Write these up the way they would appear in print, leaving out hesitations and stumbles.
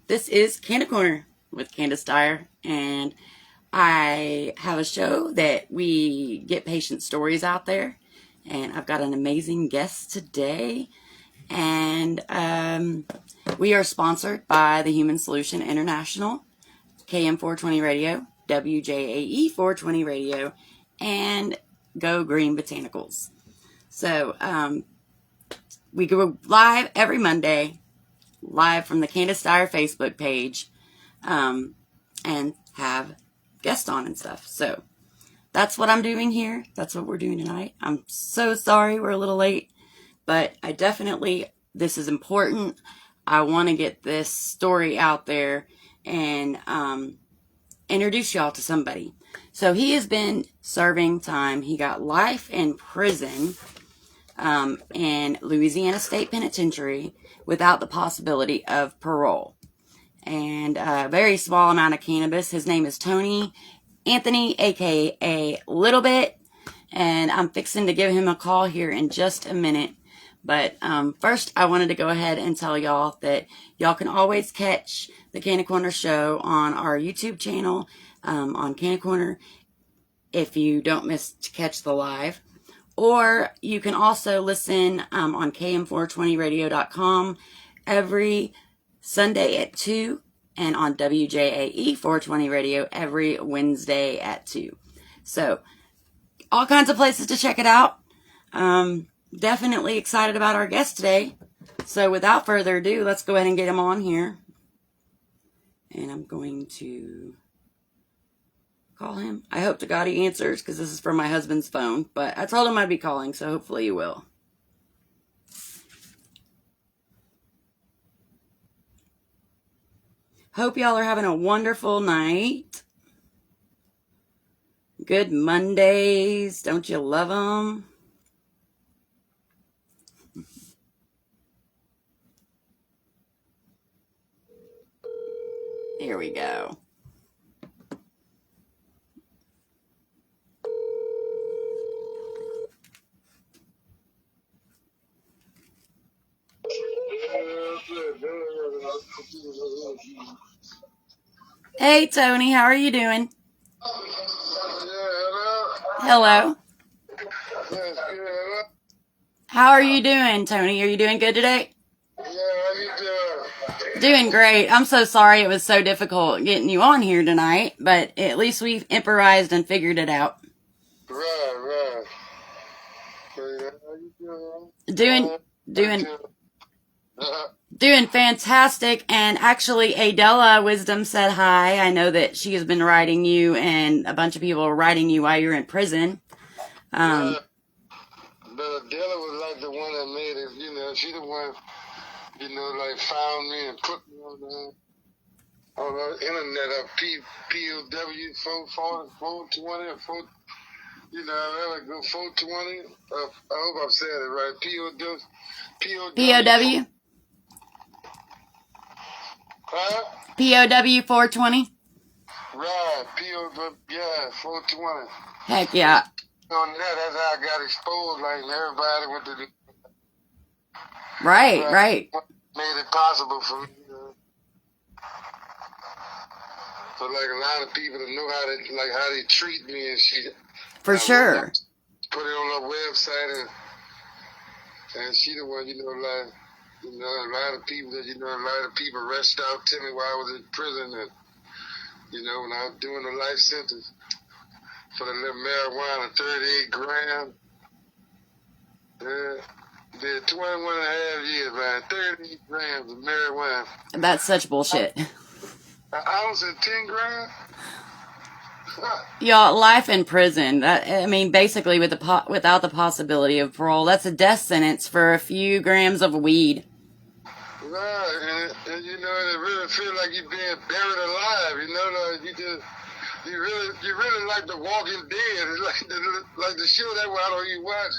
This is Canna Corner with Candis Dyer, and I have a show that we get patient stories out there, and I've got an amazing guest today, and we are sponsored by the Human Solution International, KM420 Radio, WJAE 420 Radio, and Go Green Botanicals. So we go live every Monday, live from the Candis Dyer Facebook page, and have guests on and stuff. So that's what I'm doing here. That's what we're doing tonight. I'm so sorry we're a little late, but this is important. I want to get this story out there and introduce y'all to somebody. So he has been serving time. He got life in prison in Louisiana State Penitentiary without the possibility of parole. And a very small amount of cannabis. His name is Tony Anthony, aka Little Bit. And I'm fixing to give him a call here in just a minute. But first, I wanted to go ahead and tell y'all that y'all can always catch the Canna Corner show on our YouTube channel, on Canna Corner, if you don't miss to catch the live. Or you can also listen on km420radio.com every Sunday at 2, and on WJAE 420 Radio every Wednesday at 2. So, all kinds of places to check it out. Definitely excited about our guest today. So, without further ado, let's go ahead and get him on here. And I'm going to call him. I hope to God he answers, because this is from my husband's phone. But I told him I'd be calling, so hopefully he will. Hope y'all are having a wonderful night. Good Mondays. Don't you love them? Here we go. Hey, Tony, how are you doing? Hello. How are you doing, Tony? Are you doing good today? Yeah, how you doing? Doing great. I'm so sorry it was so difficult getting you on here tonight, but at least we've improvised and figured it out. Right. Hey, how you doing? Doing fantastic. And actually, Adela Wisdom said hi. I know that she has been writing you, and a bunch of people are writing you while you're in prison. But Adela was like the one that made it, she the one, like found me and put me on the internet of POW 420 or 4, I go 420. I hope I'm saying it right. POW? Huh? POW 420? Right, POW, yeah, 420. Heck yeah. On that, that's how I got exposed. Like everybody went to the right. Made it possible for me. So like a lot of people to know how they treat me and shit. For sure. Put it on her website and she the one, a lot of people reached out to me while I was in prison and when I was doing the life sentence. For the little marijuana, 38 grams. Did 21 and a half years, man. 38 grams of marijuana. That's such bullshit. An ounce of 10 grams? Y'all, life in prison. Basically, without the possibility of parole, that's a death sentence for a few grams of weed. Right, and it really feels like you're being buried alive. You really like The Walking Dead. It's like the show that you watch.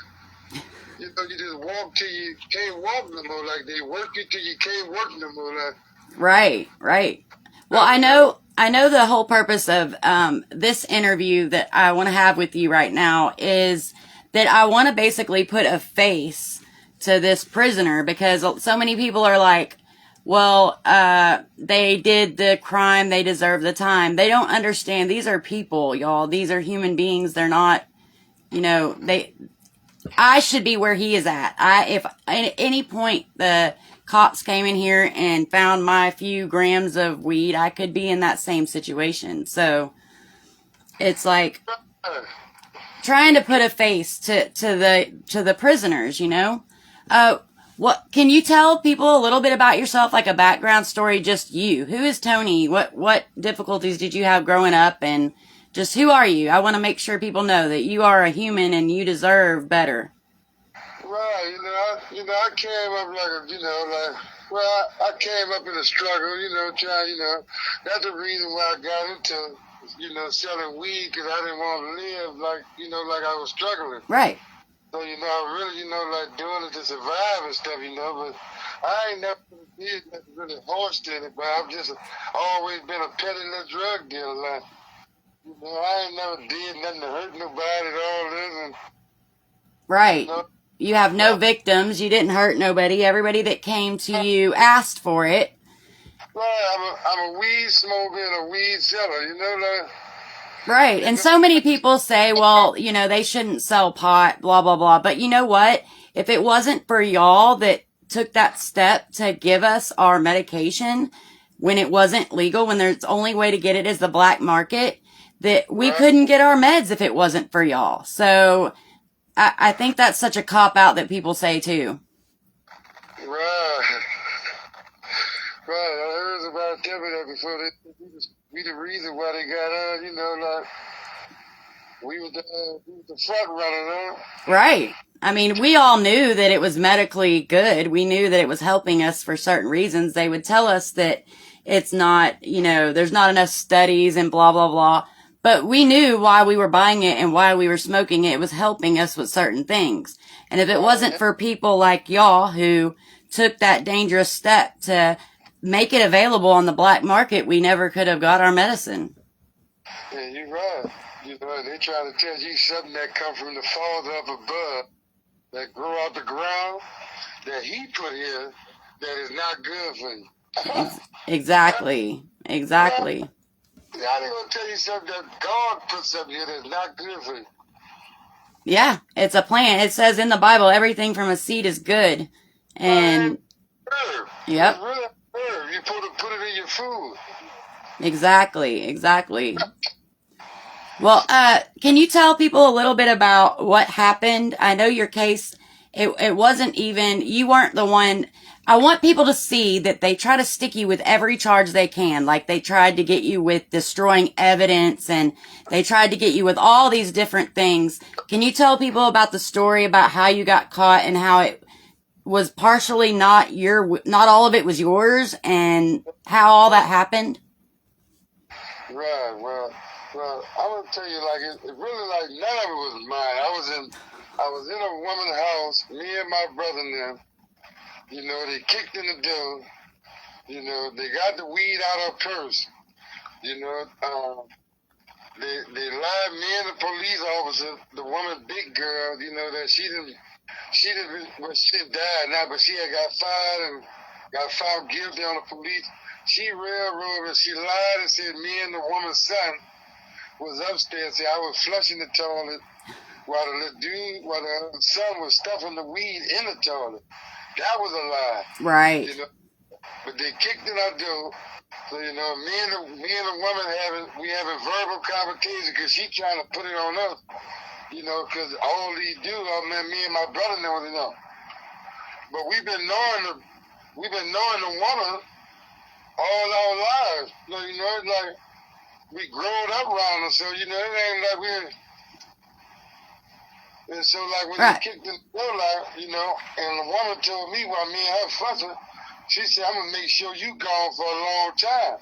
You just walk till you can't walk no more. Like they work you till you can't work no more. Like. Right. Well, I know the whole purpose of this interview that I want to have with you right now is that I want to basically put a face to this prisoner, because so many people are like, well, they did the crime, they deserve the time. They don't understand. These are people, y'all. These are human beings. They're not, I should be where he is at. If at any point the cops came in here and found my few grams of weed, I could be in that same situation. So it's like trying to put a face to the prisoners, what can you tell people a little bit about yourself, like a background story, just you? Who is Tony? What difficulties did you have growing up, and just who are you? I want to make sure people know that you are a human and you deserve better. Right, I came up I came up in a struggle, that's the reason why I got into, selling weed, because I didn't want to live like I was struggling. Right. So, I really, like doing it to survive and stuff, but I ain't never did nothing really horsed in it, but I've just always been a petty little drug dealer. Like, I ain't never did nothing to hurt nobody at all this. And, right. You have no victims. You didn't hurt nobody. Everybody that came to you asked for it. Right. I'm a weed smoker and a weed seller, Right. And so many people say, well, they shouldn't sell pot, blah, blah, blah. But you know what? If it wasn't for y'all that took that step to give us our medication when it wasn't legal, when there's only way to get it is the black market, that we couldn't get our meds if it wasn't for y'all. So I think that's such a cop out that people say too. Right. Right. I heard about them that before. We the reason why they got we was the front runner, Right. I mean, we all knew that it was medically good. We knew that it was helping us for certain reasons. They would tell us that it's not, there's not enough studies and blah, blah, blah. But we knew why we were buying it and why we were smoking it. It was helping us with certain things. And if it wasn't for people like y'all who took that dangerous step to make it available on the black market, we never could have got our medicine. Yeah, you're right. They try to tell you something that come from the Father up above, that grow out the ground, that he put here, that is not good for you. Exactly. Exactly. Yeah, they gonna tell you something that God put something here that's not good for you. Yeah, it's a plant. It says in the Bible, everything from a seed is good. And herb. Yep. It's really herb. You put it in your food. Exactly. Well, can you tell people a little bit about what happened? I know your case, it wasn't even, you weren't the one. I want people to see that they try to stick you with every charge they can. Like they tried to get you with destroying evidence and they tried to get you with all these different things. Can you tell people about the story about how you got caught and how it was partially not all of it was yours, and how all that happened? Right. Well, I'm gonna tell you, it really none of it was mine. I was in a woman's house, me and my brother and them. They kicked in the door. They got the weed out of her purse. They lied, me and the police officer, the woman, big girl, that she died now, but she had got fired and got found guilty on the police. She railroaded and she lied and said me and the woman's son was upstairs. See, I was flushing the toilet while the son was stuffing the weed in the toilet. That was a lie. Right. But they kicked in our door. So, me and the woman having verbal competition because she trying to put it on us, because all these dudes, me and my brother know. But we've been knowing the woman all our lives. It's like we growed up around her, so, it ain't like we're... And so, when they kicked in the door, and the woman told me while me and her fussing, she said, I'm going to make sure you gone for a long time.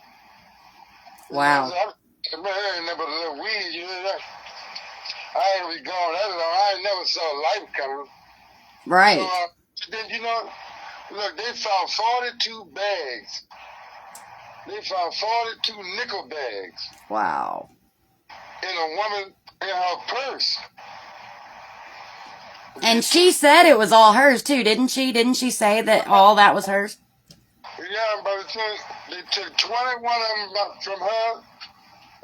Wow. I ain't never a little weed, I ain't be gone that long. I ain't never saw life coming. Right. So, then, look, they found 42 bags. They found 42 nickel bags. Wow. In a woman, in her purse. And she said it was all hers too, didn't she? Didn't she say that all that was hers? Yeah, Yeah, by the time they took 21 of them from her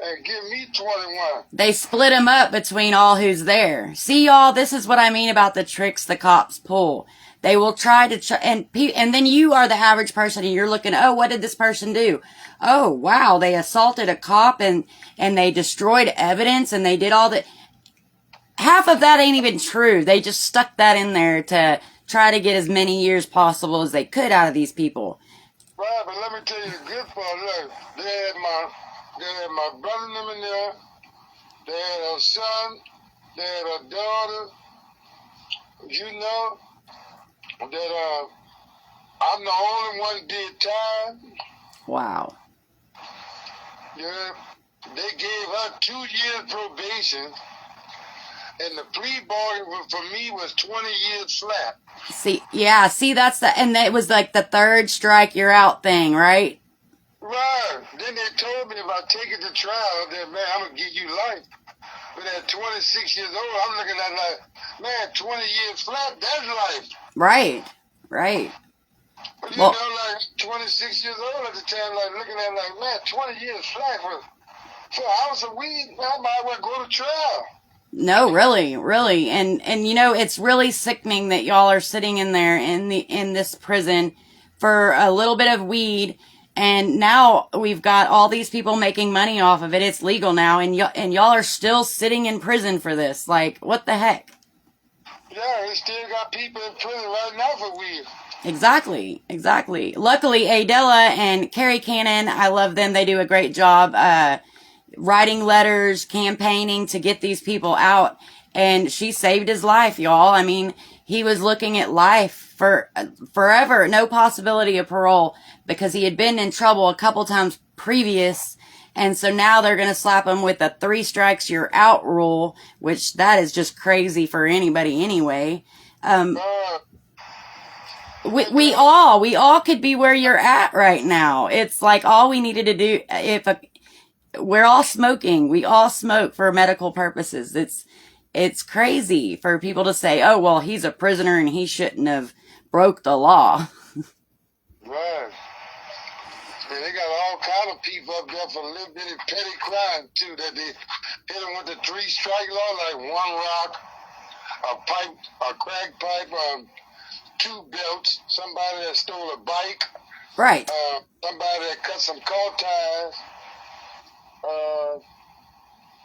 and give me 21. They split them up between all who's there. See, y'all, this is what I mean about the tricks the cops pull. They will try to, and then you are the average person and you're looking, oh, what did this person do? Oh, wow, they assaulted a cop and they destroyed evidence and they did all that. Half of that ain't even true. They just stuck that in there to try to get as many years possible as they could out of these people. Right, but let me tell you the good part. Look, they had my brother and them in there. They had her son. They had her daughter. You know that I'm the only one did time. Wow. Yeah, they gave her 2 years probation, and the plea bargain for me was 20 years flat. See, that's and it was like the third strike, you're out thing, right? Right. Then they told me if I take it to trial, then, man, I'm going to give you life. But at 26 years old, I'm looking at like, man, 20 years flat, that's life. Right. But you know, like 26 years old at the time, like looking at like, man, 20 years flat for an ounce of weed, man, I might as well go to trial. No, really. And you know, it's really sickening that y'all are sitting in there in this prison for a little bit of weed. And now we've got all these people making money off of it. It's legal now. And y'all are still sitting in prison for this. Like, what the heck? Yeah, they still got people in prison right now for weed. Exactly. Luckily, Adela and Carrie Cannon, I love them. They do a great job, writing letters, campaigning to get these people out. And she saved his life, y'all. I mean, he was looking at life for forever, no possibility of parole because he had been in trouble a couple times previous. And so now they're going to slap him with a 3 strikes you're out rule, which that is just crazy for anybody anyway. We all could be where you're at right now. It's like all we needed to do we're all smoking. We all smoke for medical purposes. It's crazy for people to say, oh, well, he's a prisoner and he shouldn't have broke the law. Right. And they got all kind of people up there for little bitty petty crime, too, that they hit them with the 3 strike law, like 1 rock, a pipe, a crack pipe, 2 belts, somebody that stole a bike. Right. Somebody that cut some car tires.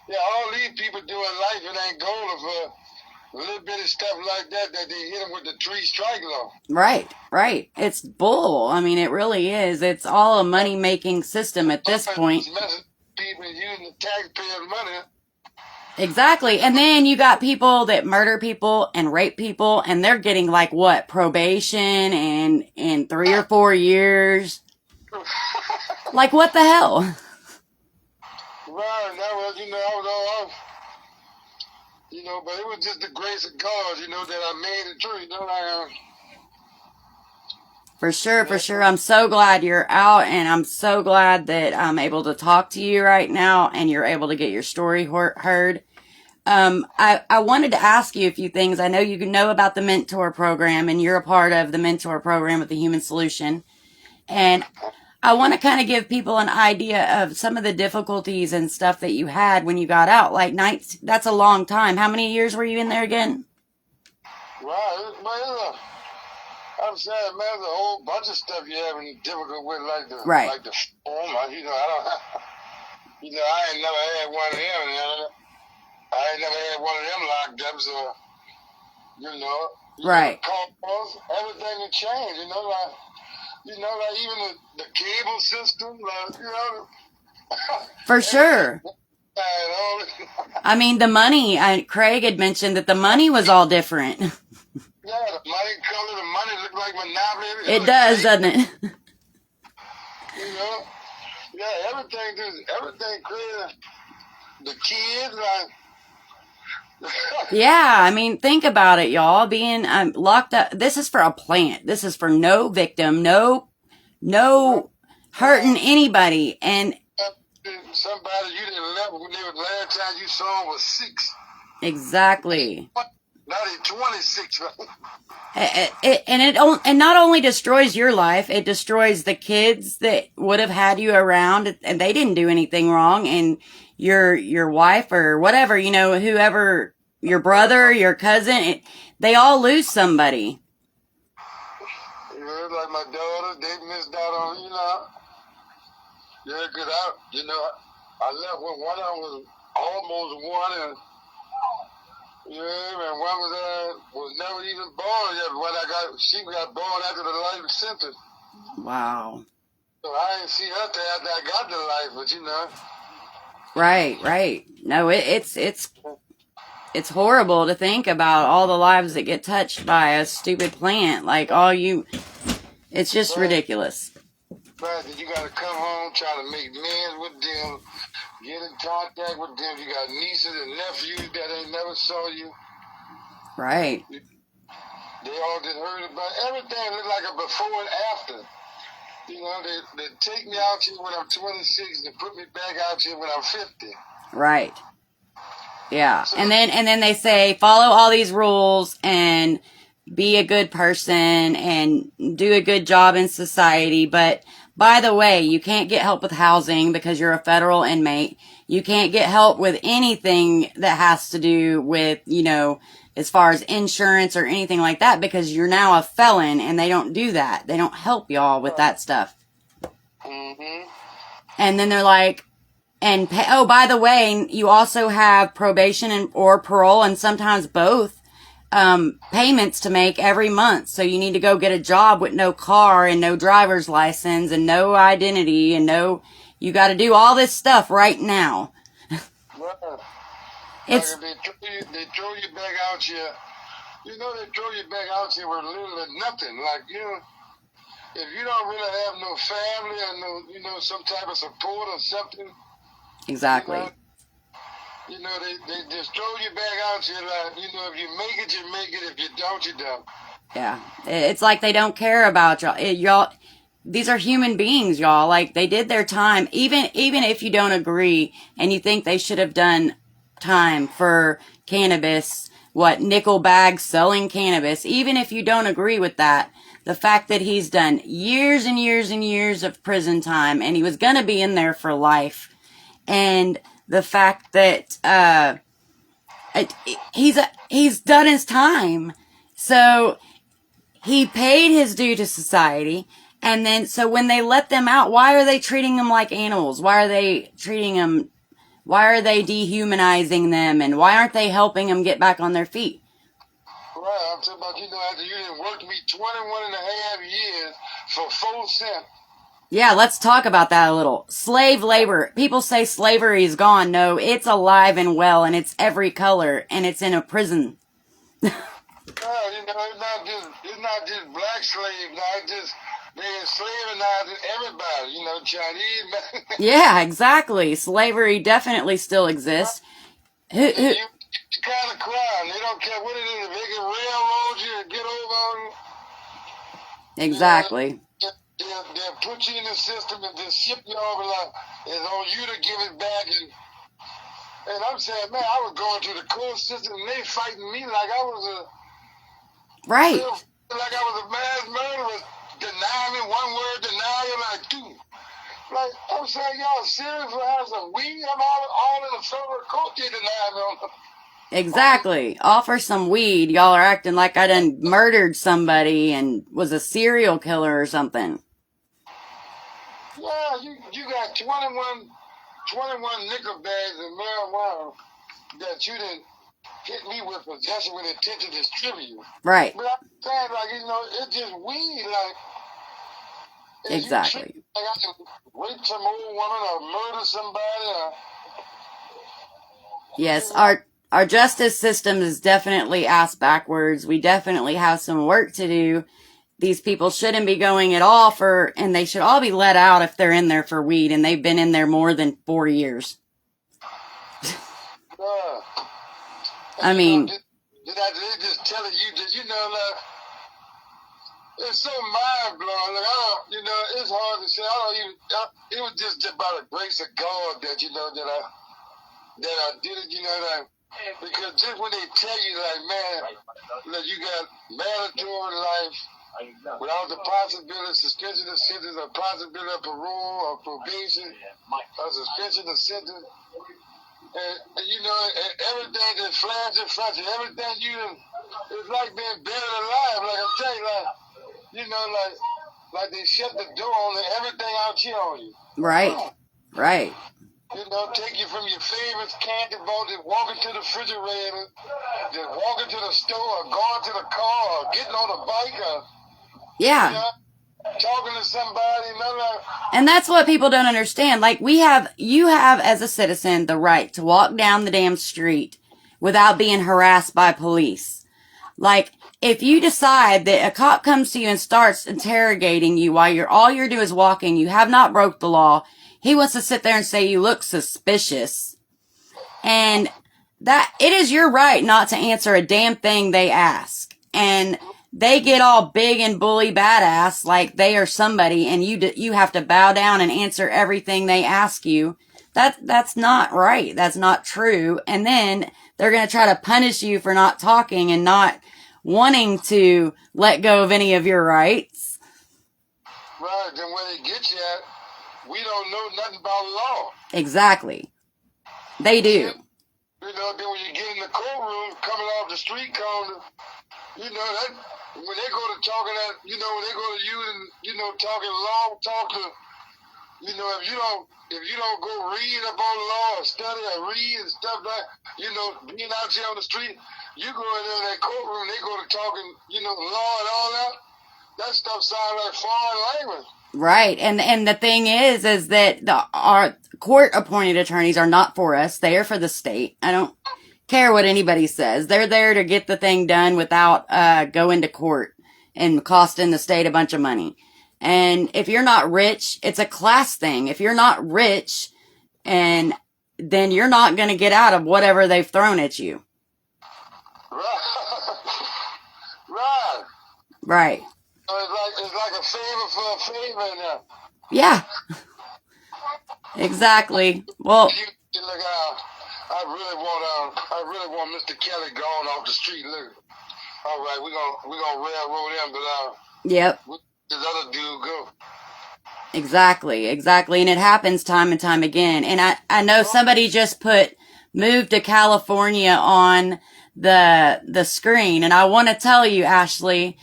Yeah, all these people doing life, it ain't golden for a little bit of stuff like that they hit them with the 3 strike law. Right. It's bull. I mean, it really is. It's all a money-making system at this point. People using the taxpayers' money. Exactly. And then you got people that murder people and rape people, and they're getting like what? Probation and 3 or 4 years. Like what the hell? Right, that was, I was all, but it was just the grace of God, that I made it through, For sure. I'm so glad you're out, and I'm so glad that I'm able to talk to you right now, and you're able to get your story heard. I wanted to ask you a few things. I know you know about the mentor program, and you're a part of the mentor program with the Human Solution. And I want to kind of give people an idea of some of the difficulties and stuff that you had when you got out. Like that's a long time. How many years were you in there again? Right, I'm saying, man, there's a whole bunch of stuff you're having difficult with, like the form. I ain't never had one of them. I ain't never had one of them locked up, so right. Calls, everything will change. Like even the cable system, For sure. I mean, the money. Craig had mentioned that the money was all different. Yeah, the money color, the money look like Monopoly. It does, doesn't it? Yeah, everything crazy. The kids, Yeah, I mean, think about it, y'all. Being locked up. This is for a plant. This is for no victim, no hurting anybody. And somebody you didn't love when the last time you saw was 6. Exactly. Now they 26. And not only destroys your life, it destroys the kids that would have had you around, and they didn't do anything wrong. And your wife or whatever, whoever, your brother, your cousin, they all lose somebody. Like my daughter, they missed out on, Yeah, because I left when one of them was almost one, and and one was never even born yet. When she got born after the life sentence. Wow. So I didn't see her till after I got the life, but Right. No, it's horrible to think about all the lives that get touched by a stupid plant. It's just ridiculous. Right, you gotta come home, try to make amends with them, get in contact with them. You got nieces and nephews that ain't never saw you. Right. They all just heard about everything. Look like a before and after. They take me out here when I'm 26 and put me back out here when I'm 50. Right. Yeah. So, and then they say follow all these rules and be a good person and do a good job in society. But by the way, you can't get help with housing because you're a federal inmate. You can't get help with anything that has to do with, as far as insurance or anything like that, because you're now a felon and they don't do that. They don't help y'all with that stuff. Mm-hmm. And then they're like, by the way, you also have probation or parole, and sometimes both, payments to make every month. So you need to go get a job with no car and no driver's license and no identity and you got to do all this stuff right now. Right. It's like they throw you back out here. They throw you back out here with little or nothing. Like, if you don't really have no family or no, some type of support or something. Exactly. They just throw you back out here like, if you make it, you make it. If you don't, you don't. Yeah. It's like they don't care about y'all. These are human beings, y'all. Like, they did their time. Even if you don't agree and you think they should have done time for cannabis, nickel bags selling cannabis, even if you don't agree with that, the fact that he's done years and years and years of prison time and he was going to be in there for life, and the fact that he's done his time, so he paid his due to society. And then, so when they let them out, why are they treating them like animals? Why are they dehumanizing them? And why aren't they helping them get back on their feet? Right, I'm talking about, after you didn't work me 21 and a half years for 4 cents. Yeah, let's talk about that a little. Slave labor. People say slavery is gone. No, it's alive and well, and it's every color, and it's in a prison. It's not just black slaves now. It's just they're enslaving everybody. Chinese. Yeah, exactly. Slavery definitely still exists. You kind of crime. They don't care what it is. If they can railroad you and get over on you. Exactly. They'll put you in the system and just ship you over like it's on you to give it back. And I'm saying, man, I was going through the court system and they fighting me like I was a... Right. Like I was a mass murderer, denying me one word, denying like 2. Like, I'm saying, y'all serious for having some weed? I'm all in the federal court, they deny me. Exactly. Offer some weed. Y'all are acting like I done murdered somebody and was a serial killer or something. Yeah, you got 21 nickel bags of marijuana that you didn't hit me with possession with intent to distribute. Right. But I'm saying, it's just weed, Exactly. I can rape some old woman or murder somebody. Yes, our justice system is definitely ass backwards. We definitely have some work to do. These people shouldn't be going at all and they should all be let out if they're in there for weed, and they've been in there more than 4 years. I mean... They're just telling you that, it's so mind-blowing. It's hard to say. It was just about the grace of God that, that I did it, Because just when they tell you, like, man, that you got mandatory life without the possibility of suspension of sentence, or possibility of parole or probation, or suspension of sentence, and you know, and everything that flash in front of you, everything it's like being buried alive. Like I'm telling you, like, you know, like they shut the door on everything out here on you. Right. Right. You know, take you from your favorite candy bar, just walking to the refrigerator, just walking to the store, or going to the car, or getting on a bike, or Yeah. you know, talking to somebody, you know, like. And that's what people don't understand. Like you have as a citizen the right to walk down the damn street without being harassed by police. Like, if you decide that a cop comes to you and starts interrogating you while all you're doing is walking, you have not broke the law. He wants to sit there and say you look suspicious. And that it is your right not to answer a damn thing they ask. And they get all big and bully badass like they are somebody, and you have to bow down and answer everything they ask you. That's not right. That's not true. And then they're going to try to punish you for not talking and not wanting to let go of any of your rights. Right. Then when they get you at, we don't know nothing about law. Exactly. They do. You know, then when you get in the courtroom, coming off the street corner, you know, that when they go to talking that, you know, when they go to you and, you know, talking law, talk to, you know, if you don't go read up on law or study or read and stuff like, you know, being out here on the street, you go in there in that courtroom, they go to talking, you know, law and all that. That stuff sounds like foreign language. Right. And the thing is that our court appointed attorneys are not for us. They are for the state. I don't care what anybody says. They're there to get the thing done without going to court and costing the state a bunch of money. And if you're not rich, it's a class thing. If you're not rich, and then you're not going to get out of whatever they've thrown at you. Right. Right. Right. It's like a favor for a favor now. Yeah. Exactly. Well, You look out. I really want Mr. Kelly gone off the street. Look. All right, we're gonna railroad him, but yep. this other dude go. Exactly. And it happens time and time again. And I know somebody just moved to California on the screen. And I want to tell you, Ashley,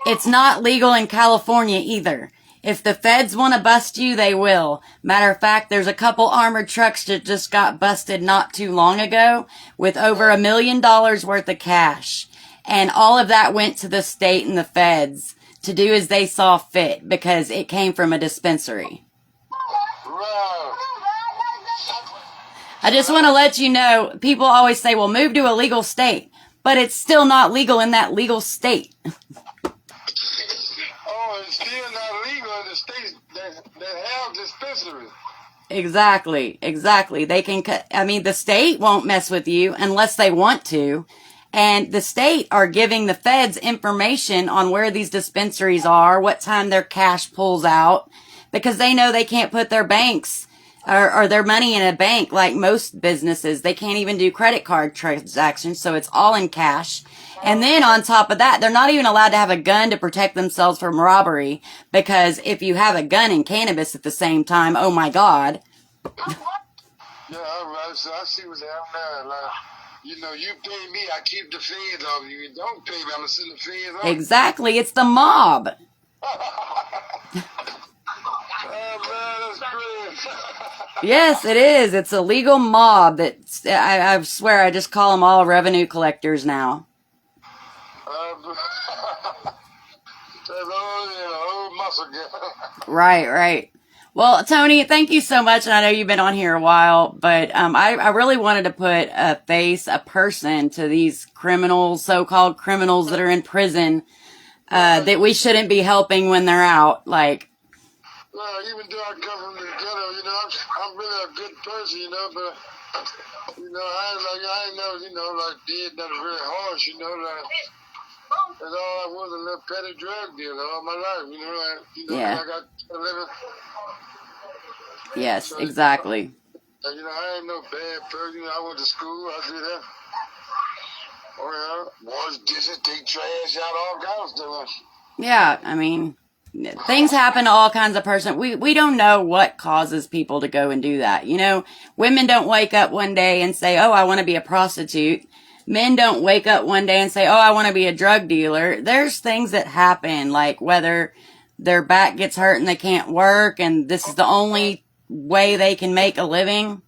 it's not legal in California either. If the feds want to bust you, they will. Matter of fact, there's a couple armored trucks that just got busted not too long ago with over $1 million worth of cash. And all of that went to the state and the feds to do as they saw fit because it came from a dispensary. Right. I just want to let you know, people always say, well, move to a legal state. But it's still not legal in that legal state. Oh, it's still not legal in the states that have dispensaries. Exactly. They can the state won't mess with you unless they want to. And the state are giving the feds information on where these dispensaries are, what time their cash pulls out, because they know they can't put their banks or their money in a bank like most businesses. They can't even do credit card transactions, so it's all in cash. And then on top of that, they're not even allowed to have a gun to protect themselves from robbery, because if you have a gun and cannabis at the same time, oh my God. Yeah, all right. So I see what's happening. Like, you know, you pay me, I keep the feds off you. You don't pay me, I'm going to send the feds off. Exactly. It's the mob. Oh, man, that's crazy. Yes, it is. It's a legal mob that I swear I just call them all revenue collectors now. That's old muscle guy. Right. Well, Tony, thank you so much. And I know you've been on here a while, but I really wanted to put a person to these criminals, so-called criminals that are in prison, that we shouldn't be helping when they're out. Like, well, even though I come from the ghetto, you know, I'm really a good person, you know, but, you know, I ain't never, you know, like, did nothing really harsh, you know, like, that's all I was, a little petty drug dealer all my life, you know, like, yeah. I got a living. Yes, exactly. I ain't no bad person. I went to school. I did that. Oh, yeah. Wash dishes, take trash out, all kinds of stuff. Yeah, I mean, things happen to all kinds of person. We don't know what causes people to go and do that. Women don't wake up one day and say, "Oh, I want to be a prostitute." Men don't wake up one day and say, "Oh, I want to be a drug dealer." There's things that happen, like whether their back gets hurt and they can't work, and this is the only way they can make a living.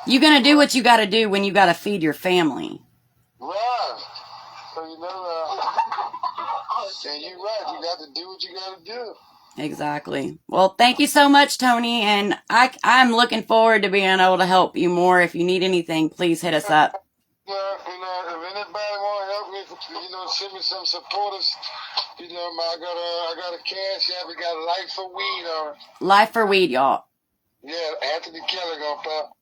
You're gonna do what you gotta do when you gotta feed your family. Right. So, and you're right. You got to do what you got to do. Exactly. Well, thank you so much, Tony, and I'm looking forward to being able to help you more. If you need anything, please hit us up. Yeah, if anybody want to help me, send me some supporters. I got a cash app. We got Life for Weed on it. Life for Weed, y'all. Yeah, Anthony Kelly gonna pop.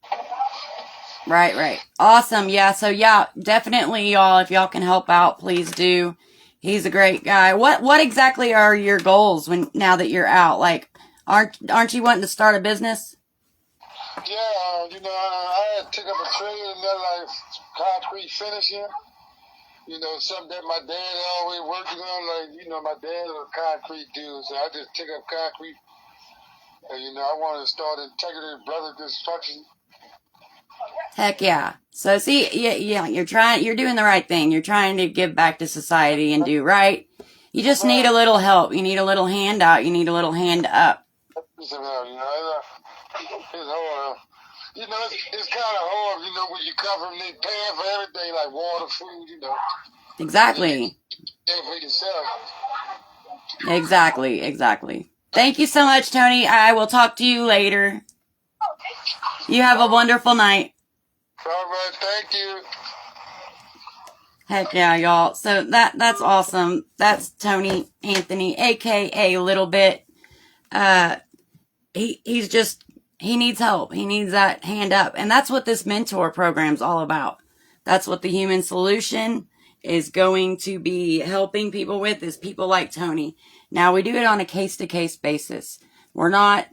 Right. Awesome. Yeah, so definitely, y'all, if y'all can help out, please do. He's a great guy. What exactly are your goals now that you're out? Like, aren't you wanting to start a business? Yeah, I had took up a trade in that, like, concrete finishing. Something that my dad always working on. Like, my dad was a concrete dude, so I just took up concrete. And, I wanted to start Integrity Brother Construction. Heck yeah. So see, yeah, you're doing the right thing. You're trying to give back to society and do right. You just need a little help. You need a little hand out. You need a little hand up. It's hard. It's kind of hard, when you come from they paying for everything, like water, food, Exactly. Pay for yourself. Exactly. Thank you so much, Tony. I will talk to you later. You have a wonderful night. All right, thank you. Heck yeah, y'all. So that's awesome. That's Tony Anthony, aka Little Bit. He needs help. He needs that hand up. And that's what this mentor program's all about. That's what the Human Solution is going to be helping people with, is people like Tony. Now, we do it on a case-to-case basis. We're not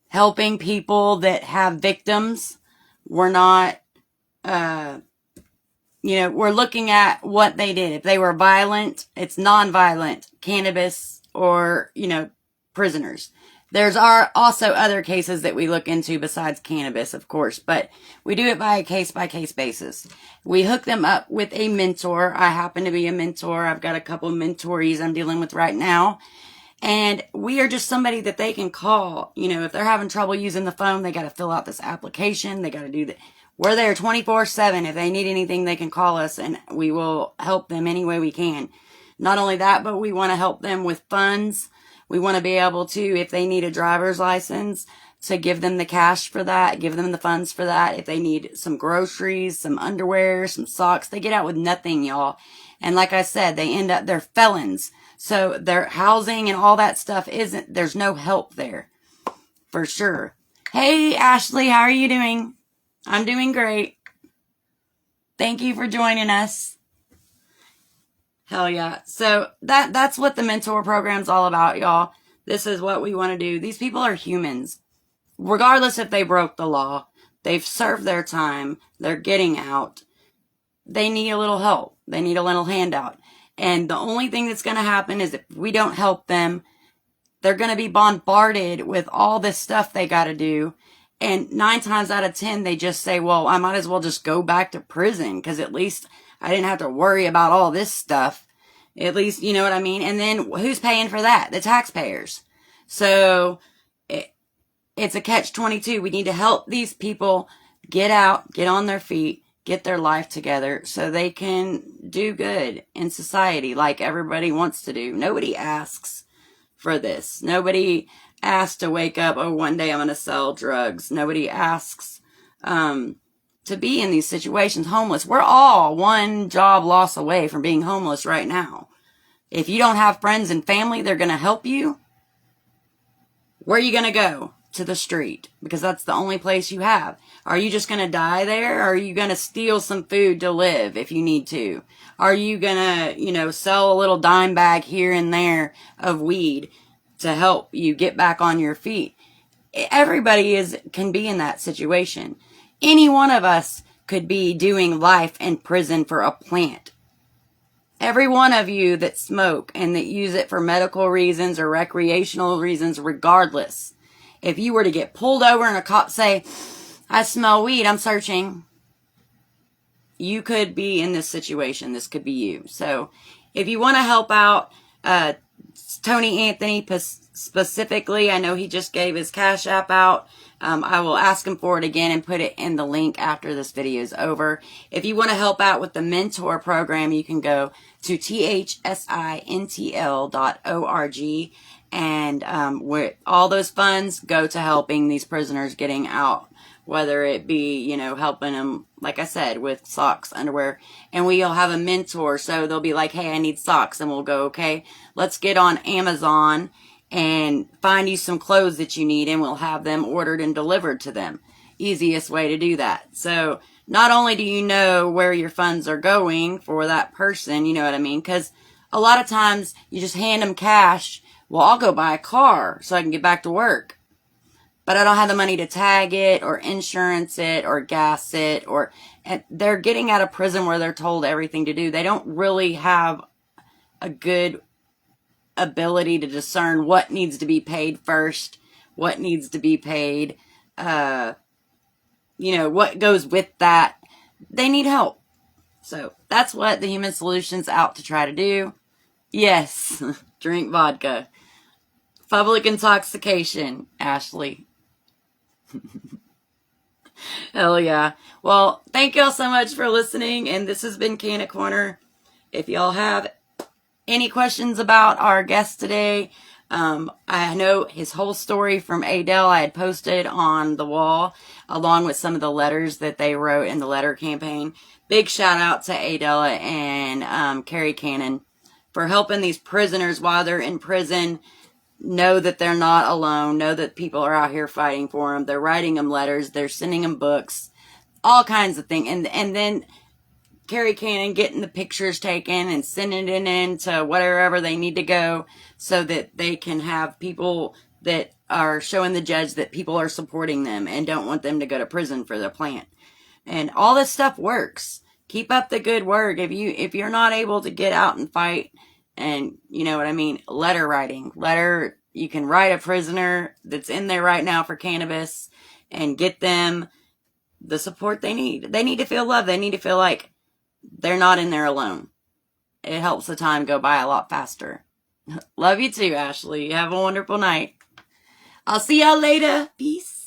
helping people that have victims. We're not, we're looking at what they did. If they were violent, it's non-violent, cannabis, or, prisoners. There's also other cases that we look into besides cannabis, of course, but we do it by a case-by-case basis. We hook them up with a mentor. I happen to be a mentor. I've got a couple of mentorees I'm dealing with right now. And we are just somebody that they can call. If they're having trouble using the phone, they got to fill out this application. They got to do that. We're there 24/7. If they need anything, they can call us and we will help them any way we can. Not only that, but we want to help them with funds. We want to be able to, if they need a driver's license, to give them the cash for that, give them the funds for that. If they need some groceries, some underwear, some socks, they get out with nothing, y'all. And like I said, they're felons. So their housing and all that stuff there's no help there. For sure. Hey, Ashley, how are you doing? I'm doing great. Thank you for joining us. Hell yeah. So that's what the mentor program's all about, y'all. This is what we want to do. These people are humans. Regardless if they broke the law, they've served their time, they're getting out. They need a little help. They need a little handout. And the only thing that's going to happen is if we don't help them, they're going to be bombarded with all this stuff they got to do. And 9 times out of 10, they just say, well, I might as well just go back to prison because at least I didn't have to worry about all this stuff. At least, you know what I mean? And then who's paying for that? The taxpayers. So it's a catch-22. We need to help these people get out, get on their feet, get their life together so they can do good in society like everybody wants to do. Nobody asks for this. Nobody asks to wake up, oh, one day I'm going to sell drugs. Nobody asks to be in these situations homeless. We're all one job loss away from being homeless right now. If you don't have friends and family, they're going to help you. Where are you going to go? To the street, because that's the only place you have. Are you just going to die there? Or are you going to steal some food to live if you need to? Are you going to, sell a little dime bag here and there of weed to help you get back on your feet? everybody can be in that situation. Any one of us could be doing life in prison for a plant. Every one of you that smoke and that use it for medical reasons or recreational reasons, regardless, if you were to get pulled over and a cop say, I smell weed, I'm searching, you could be in this situation. This could be you. So if you want to help out Tony Anthony specifically, I know he just gave his Cash App out. I will ask him for it again and put it in the link after this video is over. If you want to help out with the mentor program, you can go to thsintl.org, and with all those funds go to helping these prisoners getting out, whether it be, you know, helping them, like I said, with socks, underwear, and we'll have a mentor. So they'll be like, hey, I need socks. And we'll go, okay, let's get on Amazon and find you some clothes that you need, and we'll have them ordered and delivered to them. Easiest way to do that. So not only do you know where your funds are going for that person, you know what I mean? Because a lot of times you just hand them cash. Well, I'll go buy a car so I can get back to work. But I don't have the money to tag it or insurance it or gas it, and they're getting out of prison where they're told everything to do. They don't really have a good ability to discern what needs to be paid first, what needs to be paid, you know, what goes with that. They need help. So that's what the Human Solution's out to try to do. Yes, drink vodka. Public intoxication, Ashley. Hell yeah. Well, thank y'all so much for listening, and this has been Canna Corner. If y'all have any questions about our guest today, I know his whole story from Adele I had posted on the wall, along with some of the letters that they wrote in the letter campaign. Big shout out to Adela and Carrie Cannon for helping these prisoners while they're in prison know that they're not alone, know that people are out here fighting for them. They're writing them letters, they're sending them books, all kinds of things. And then Carrie Cannon getting the pictures taken and sending it in to wherever they need to go so that they can have people that are showing the judge that people are supporting them and don't want them to go to prison for their plant. And all this stuff works. Keep up the good work. If you're not able to get out and fight, and you know what I mean, letter writing. You can write a prisoner that's in there right now for cannabis and get them the support they need. They need to feel loved. They need to feel like they're not in there alone. It helps the time go by a lot faster. Love you too, Ashley. Have a wonderful night. I'll see y'all later. Peace.